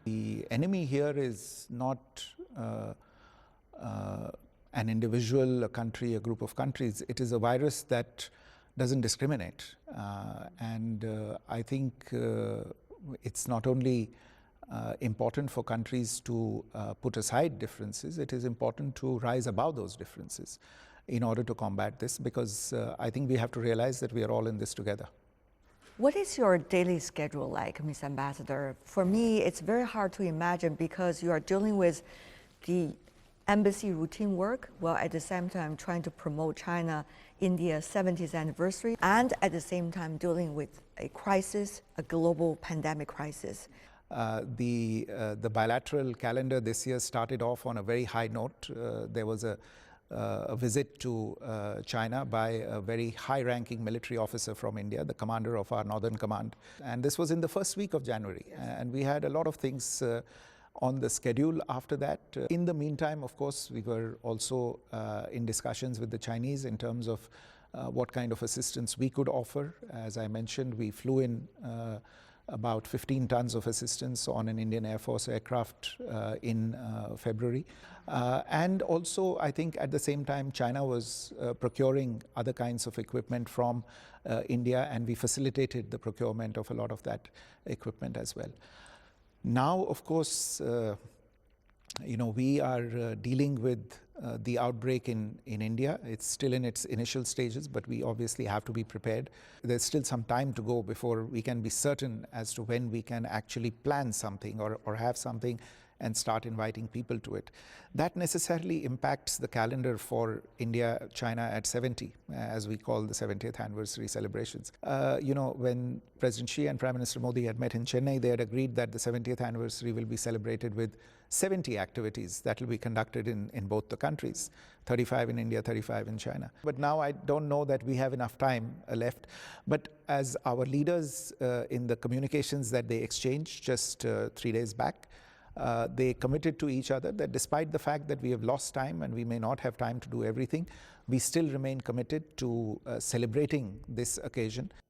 The enemy here is not an individual, a country, a group of countries. It is a virus that doesn't discriminate. I think it's not only important for countries to put aside differences, it is important to rise above those differences in order to combat this, because I think we have to realize that we are all in this together. What is your daily schedule like, Ms. Ambassador? For me, it's very hard to imagine because you are dealing with the embassy routine work, while at the same time trying to promote China-India 70th anniversary, and at the same time dealing with a crisis, a global pandemic crisis. The bilateral calendar this year started off on a very high note. There was a visit to China by a very high-ranking military officer from India, the commander of our Northern Command. And this was in the first week of January. And we had a lot of things on the schedule after that. In the meantime, of course, we were also in discussions with the Chinese in terms of what kind of assistance we could offer. As I mentioned, we flew in about 15 tons of assistance on an Indian Air Force aircraft in February. And also, I think at the same time, China was procuring other kinds of equipment from India, and we facilitated the procurement of a lot of that equipment as well. Now, of course, we are dealing with the outbreak in India. It's still in its initial stages, but we obviously have to be prepared. There's still some time to go before we can be certain as to when we can actually plan something or have something and start inviting people to it. That necessarily impacts the calendar for India, China at 70, as we call the 70th anniversary celebrations. When President Xi and Prime Minister Modi had met in Chennai, they had agreed that the 70th anniversary will be celebrated with 70 activities that will be conducted in both the countries, 35 in India, 35 in China. But now I don't know that we have enough time left. But as our leaders in the communications that they exchanged just 3 days back, they committed to each other that despite the fact that we have lost time and we may not have time to do everything, we still remain committed to celebrating this occasion.